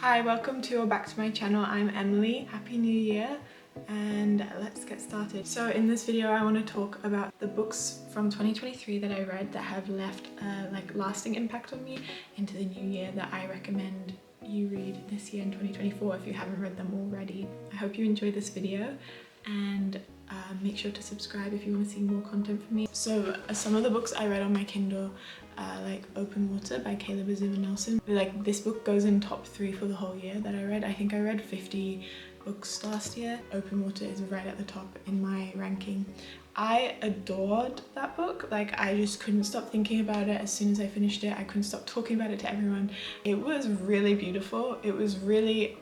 Hi, welcome to or back to my channel. I'm Emily. Happy New Year, and let's get started. So in this video I want to talk about the books from 2023 that I read that have left a lasting impact on me into the new year that I recommend you read this year in 2024 if you haven't read them already. I hope you enjoyed this video, and make sure to subscribe if you want to see more content from me. So some of the books I read on my Kindle, like Open Water by Azumah Nelson. Like, this book goes in top 3 for the whole year that I read. I think I read 50 books last year. Open Water is right at the top in my ranking. I adored that book. Like, I just couldn't stop thinking about it. As soon as I finished it, I couldn't stop talking about it to everyone. It was really beautiful. It was really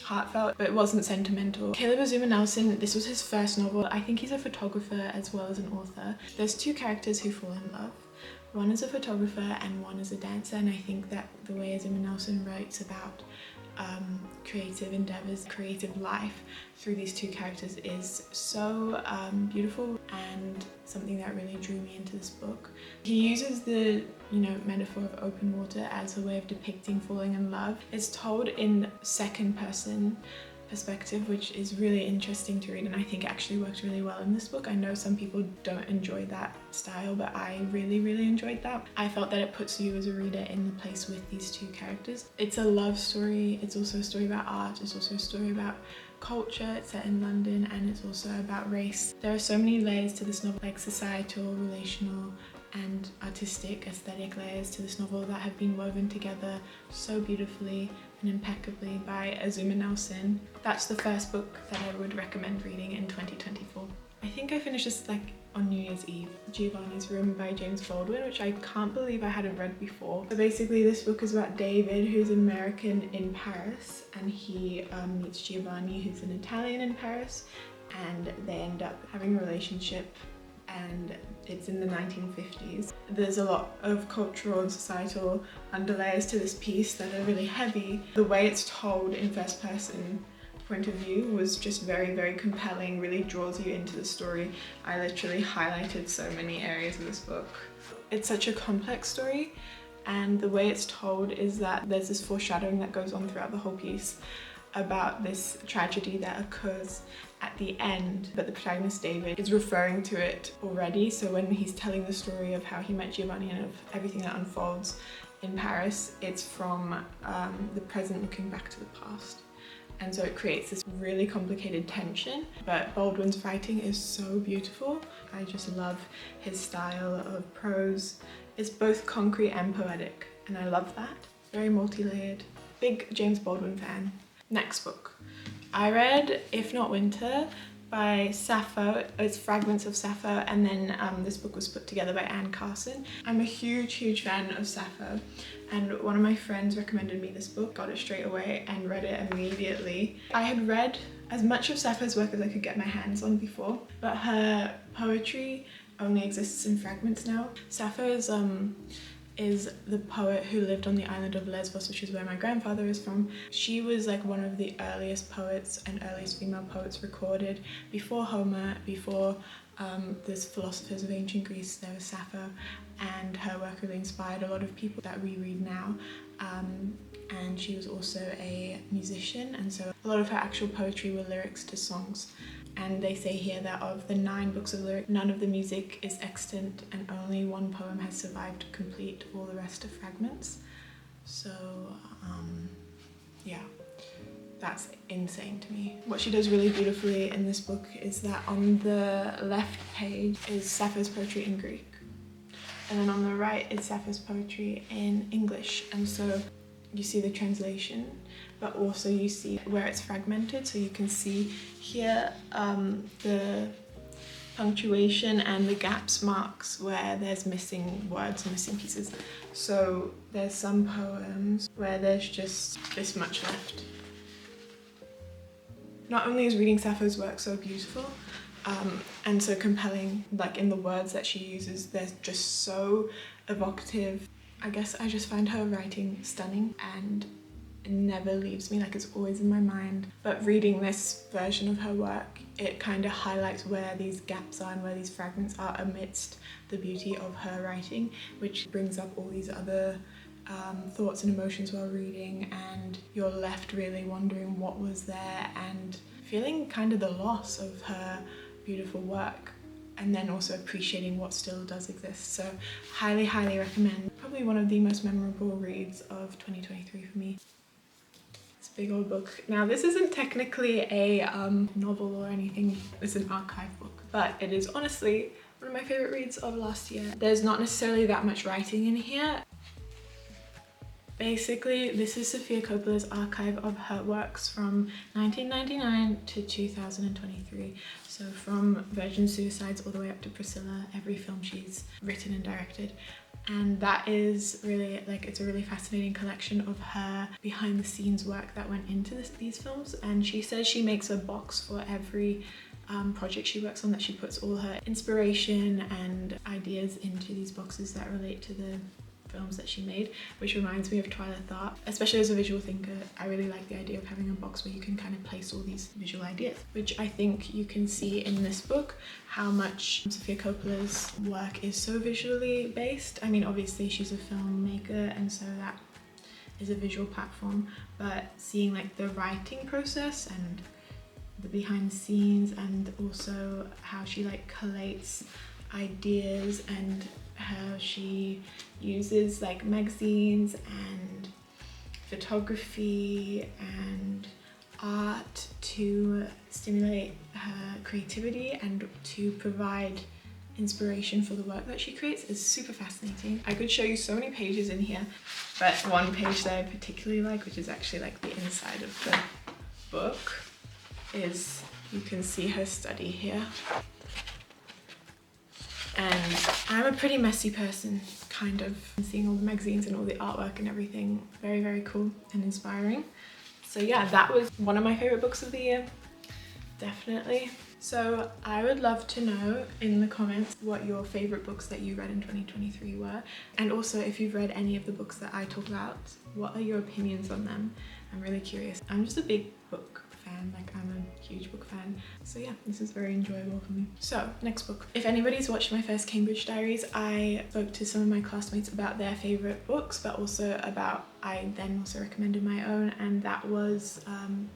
heartfelt, but it wasn't sentimental. Azumah Nelson, this was his first novel. I think he's a photographer as well as an author. There's two characters who fall in love. One is a photographer and one is a dancer, and I think that the way Azumah Nelson writes about creative endeavors, creative life through these two characters is so beautiful, and something that really drew me into this book. He uses the metaphor of open water as a way of depicting falling in love. It's told in second person perspective, which is really interesting to read, and I think it actually works really well in this book. I know some people don't enjoy that style, but I really enjoyed that. I felt that it puts you as a reader in the place with these two characters. It's a love story, it's also a story about art, it's also a story about culture, it's set in London, and it's also about race. There are so many layers to this novel, like societal, relational, and artistic, aesthetic layers to this novel that have been woven together so beautifully and impeccably by Azumah Nelson. That's the first book that I would recommend reading in 2024. I think I finished this on New Year's Eve. Giovanni's Room by James Baldwin, which I can't believe I hadn't read before. So basically this book is about David, who's American in Paris, and he meets Giovanni, who's an Italian in Paris, and they end up having a relationship, and it's in the 1950s. There's a lot of cultural and societal underlayers to this piece that are really heavy. The way it's told in first person point of view was just very compelling, really draws you into the story. I literally highlighted so many areas of this book. It's such a complex story, and the way it's told is that there's this foreshadowing that goes on throughout the whole piece about this tragedy that occurs at the end, but the protagonist David is referring to it already. So when he's telling the story of how he met Giovanni and of everything that unfolds in Paris, it's from the present looking back to the past. And so it creates this really complicated tension, but Baldwin's writing is so beautiful. I just love his style of prose. It's both concrete and poetic, and I love that. Very multi-layered. Big James Baldwin fan. Next book. I read If Not Winter by Sappho. It's fragments of Sappho, and then this book was put together by Carson. I'm a huge fan of Sappho, and one of my friends recommended me this book, got it straight away and read it immediately. I had read as much of Sappho's work as I could get my hands on before, but her poetry only exists in fragments now. Sappho is the poet who lived on the island of Lesbos, which is where my grandfather is from. She was like one of the earliest poets and earliest female poets recorded. Before Homer, before there's philosophers of ancient Greece, there was Sappho, and her work really inspired a lot of people that we read now. And she was also a musician, and so a lot of her actual poetry were lyrics to songs. And they say here that of the 9 books of lyric, none of the music is extant, and only one poem has survived to complete, all the rest are fragments. So yeah, that's insane to me. What she does really beautifully in this book is that on the left page is Sappho's poetry in Greek, and then on the right is Sappho's poetry in English, and so you see the translation, but also you see where it's fragmented. So you can see here the punctuation and the gaps marks where there's missing words, missing pieces. So there's some poems where there's just this much left. Not only is reading Sappho's work so beautiful and so compelling, like in the words that she uses, they're just so evocative. I guess I just find her writing stunning, and it never leaves me, like it's always in my mind. But reading this version of her work, it kind of highlights where these gaps are and where these fragments are amidst the beauty of her writing, which brings up all these other thoughts and emotions while reading, and you're left really wondering what was there and feeling kind of the loss of her beautiful work, and then also appreciating what still does exist. So highly, highly recommend. Probably one of the most memorable reads of 2023 for me. This big old book. Now this isn't technically a novel or anything, it's an archive book, but it is honestly one of my favorite reads of last year. There's not necessarily that much writing in here. Basically, this is Sofia Coppola's archive of her works from 1999 to 2023. So from Virgin Suicides all the way up to Priscilla, every film she's written and directed. And that is really, like, it's a really fascinating collection of her behind the scenes work that went into these films. And she says she makes a box for every project she works on, that she puts all her inspiration and ideas into these boxes that relate to the films that she made, which reminds me of Twilight Thought. Especially as a visual thinker, I really like the idea of having a box where you can kind of place all these visual ideas, which I think you can see in this book how much Sofia Coppola's work is so visually based. I mean, obviously she's a filmmaker and so that is a visual platform, but seeing like the writing process and the behind the scenes, and also how she like collates ideas and how she uses like magazines and photography and art to stimulate her creativity and to provide inspiration for the work that she creates is super fascinating. I could show you so many pages in here, but one page that I particularly like, which is actually like the inside of the book, is you can see her study here. And I'm a pretty messy person, kind of. Seeing all the magazines and all the artwork and everything, very, very cool and inspiring. So yeah, that was one of my favorite books of the year, definitely. So I would love to know in the comments what your favorite books that you read in 2023 were. And also if you've read any of the books that I talk about, what are your opinions on them? I'm really curious. I'm just a big book fan, like I'm a huge book fan. So yeah, this is very enjoyable for me. So next book. If anybody's watched my first Cambridge Diaries, I spoke to some of my classmates about their favorite books, but also about, I then also recommended my own, and that was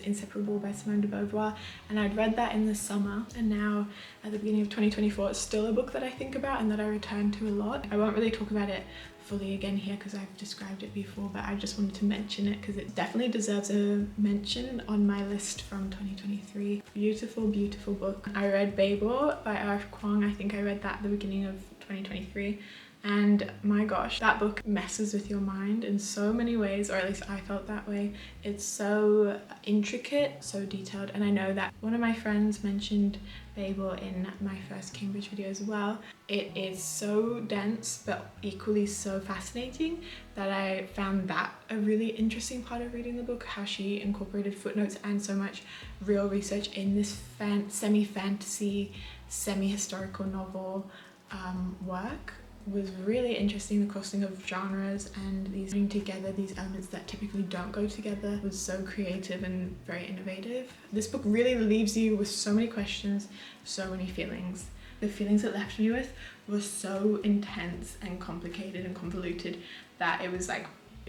Inseparables by Simone de Beauvoir. And I'd read that in the summer, and now at the beginning of 2024 it's still a book that I think about and that I return to a lot. I won't really talk about it fully again here because I've described it before, but I just wanted to mention it because it definitely deserves a mention on my list from 2023. Beautiful, beautiful book. I read Babel by Kuang. I think I read that at the beginning of 2023. And my gosh, that book messes with your mind in so many ways, or at least I felt that way. It's so intricate, so detailed, and I know that one of my friends mentioned Babel in my first Cambridge video as well. It is so dense but equally so fascinating that I found that a really interesting part of reading the book, how she incorporated footnotes and so much real research in this semi-fantasy, semi-historical novel work. Was really interesting. The crossing of genres and these bringing together these elements that typically don't go together was so creative and very innovative. This book really leaves you with so many questions, so many feelings. The feelings it left me with were so intense and complicated and convoluted that it was like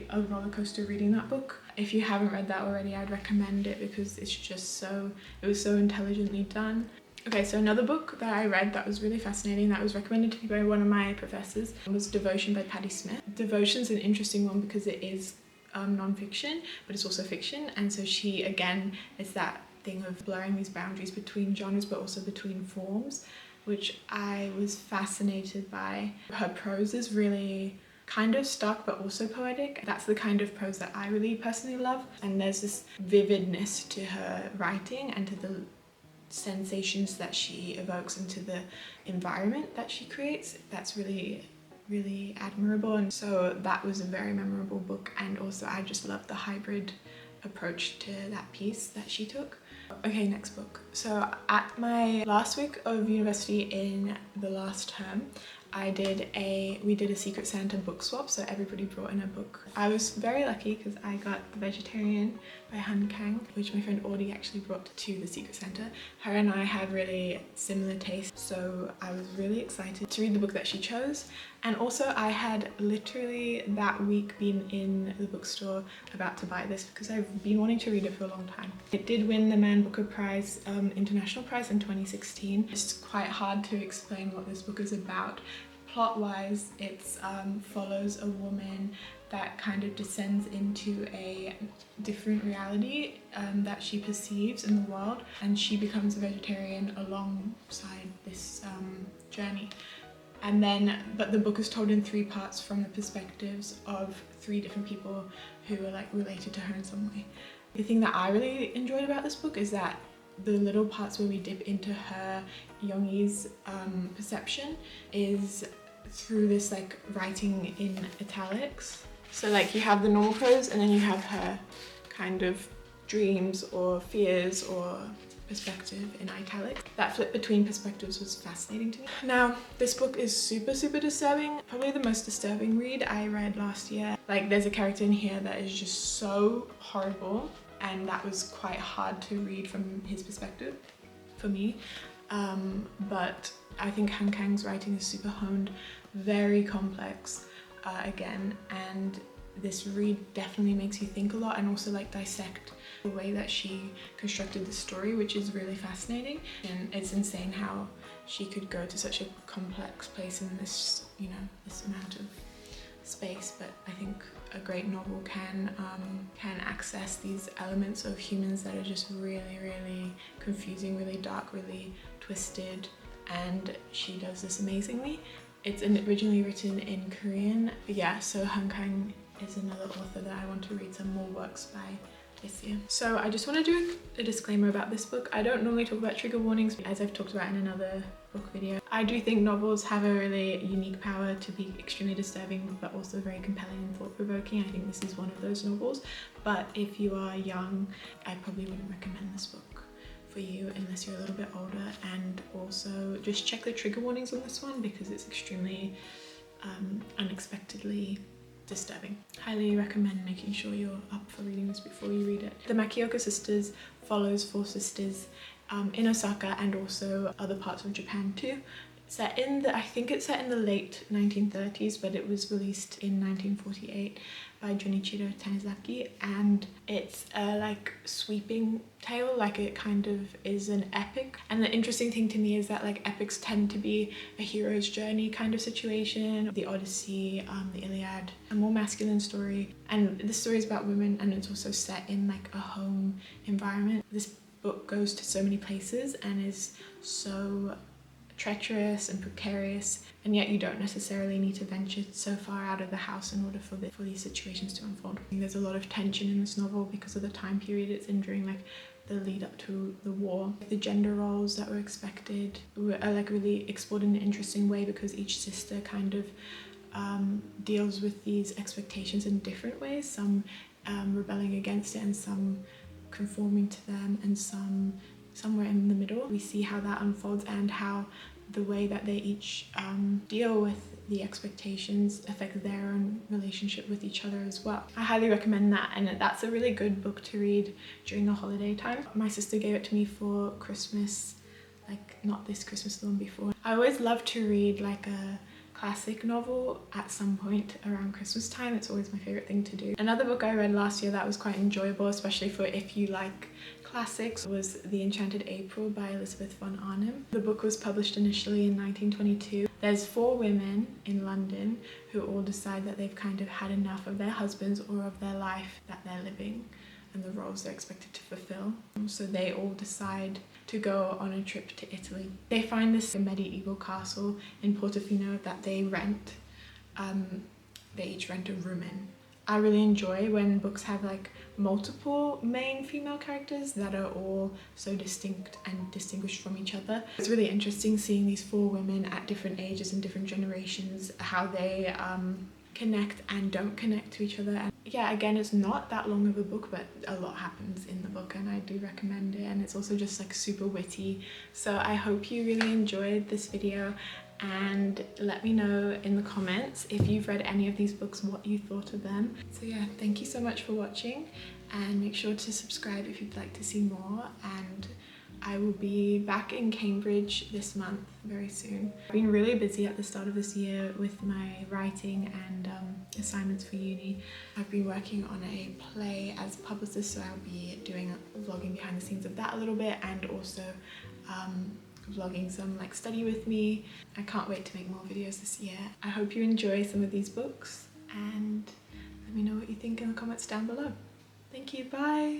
a roller coaster reading that book. If you haven't read that already, I'd recommend it because it's just so, it was so intelligently done. Okay, so another book that I read that was really fascinating, that was recommended to me by one of my professors, was Devotion by Patti Smith. Devotion's an interesting one because it is non-fiction, but it's also fiction, and so she, again, it's that thing of blurring these boundaries between genres but also between forms, which I was fascinated by. Her prose is really kind of stark but also poetic. That's the kind of prose that I really personally love, and there's this vividness to her writing and to the sensations that she evokes into the environment that she creates. That's really, really admirable, and so that was a very memorable book. And also I just love the hybrid approach to that piece that she took. Okay, next book. So at my last week of university in the last term, we did a Secret Santa book swap, so everybody brought in a book. I was very lucky because I got The Vegetarian by Han Kang, which my friend Audie actually brought to the Secret Santa. Her and I have really similar tastes, so I was really excited to read the book that she chose. And also I had literally that week been in the bookstore about to buy this because I've been wanting to read it for a long time. It did win the Man Booker Prize, International Prize in 2016. It's quite hard to explain what this book is about. Plot-wise, it follows a woman that kind of descends into a different reality that she perceives in the world, and she becomes a vegetarian alongside this journey. And then, but the book is told in 3 parts from the perspectives of 3 different people who are like related to her in some way. The thing that I really enjoyed about this book is that the little parts where we dip into her Yogi's perception is through this like writing in italics. So like you have the normal prose and then you have her kind of dreams or fears or perspective in italics. That flip between perspectives was fascinating to me. Now, this book is super disturbing. Probably the most disturbing read I read last year. Like there's a character in here that is just so horrible, and that was quite hard to read from his perspective for me. But I think Han Kang's writing is super honed, very complex again, and this read definitely makes you think a lot and also like dissect the way that she constructed the story, which is really fascinating. And it's insane how she could go to such a complex place in this, you know, this amount of space. But I think a great novel can access these elements of humans that are just really confusing, really dark, really twisted, and she does this amazingly. It's originally written in Korean. But yeah, so Han Kang is another author that I want to read some more works by this year. So I just want to do a disclaimer about this book. I don't normally talk about trigger warnings, as I've talked about in another book video. I do think novels have a really unique power to be extremely disturbing but also very compelling and thought-provoking. I think this is one of those novels, but if you are young, I probably wouldn't recommend this book for you unless you're a little bit older. And also just check the trigger warnings on this one because it's extremely unexpectedly disturbing. Highly recommend making sure you're up for reading this before you read it. The Makioka sisters follows 4 sisters in Osaka and also other parts of Japan too. Set in the, I think it's set in the late 1930s, but it was released in 1948 by Jun'ichirō Tanizaki, and it's a like sweeping tale, like it kind of is an epic. And the interesting thing to me is that like epics tend to be a hero's journey kind of situation. The Odyssey, the Iliad, a more masculine story, and this story is about women and it's also set in like a home environment. This book goes to so many places and is so treacherous and precarious, and yet you don't necessarily need to venture so far out of the house in order for these situations to unfold. There's a lot of tension in this novel because of the time period it's in during like the lead up to the war. The gender roles that were expected are like really explored in an interesting way because each sister kind of deals with these expectations in different ways, some rebelling against it and some conforming to them and some somewhere in the middle. We see how that unfolds and how the way that they each deal with the expectations affect their own relationship with each other as well. I highly recommend that, and that's a really good book to read during the holiday time. My sister gave it to me for Christmas, like not this Christmas, the one before. I always love to read like a classic novel at some point around Christmas time. It's always my favorite thing to do. Another book I read last year that was quite enjoyable, especially for if you like classics, was The Enchanted April by Elizabeth von Arnim. The book was published initially in 1922. There's 4 women in London who all decide that they've kind of had enough of their husbands or of their life that they're living and the roles they're expected to fulfill. So they all decide to go on a trip to Italy. They find this medieval castle in Portofino that they rent. They each rent a room in. I really enjoy when books have like multiple main female characters that are all so distinct and distinguished from each other. It's really interesting seeing these 4 women at different ages and different generations, how they connect and don't connect to each other. And yeah, again, it's not that long of a book, but a lot happens in the book and I do recommend it, and it's also just like super witty. So I hope you really enjoyed this video, and let me know in the comments if you've read any of these books, what you thought of them. So yeah, thank you so much for watching, and make sure to subscribe if you'd like to see more, and I will be back in Cambridge this month very soon. I've been really busy at the start of this year with my writing and assignments for uni. I've been working on a play as a publicist, so I'll be doing vlogging behind the scenes of that a little bit, and also vlogging some like study with me. I can't wait to make more videos this year. I hope you enjoy some of these books, and let me know what you think in the comments down below. Thank you, bye!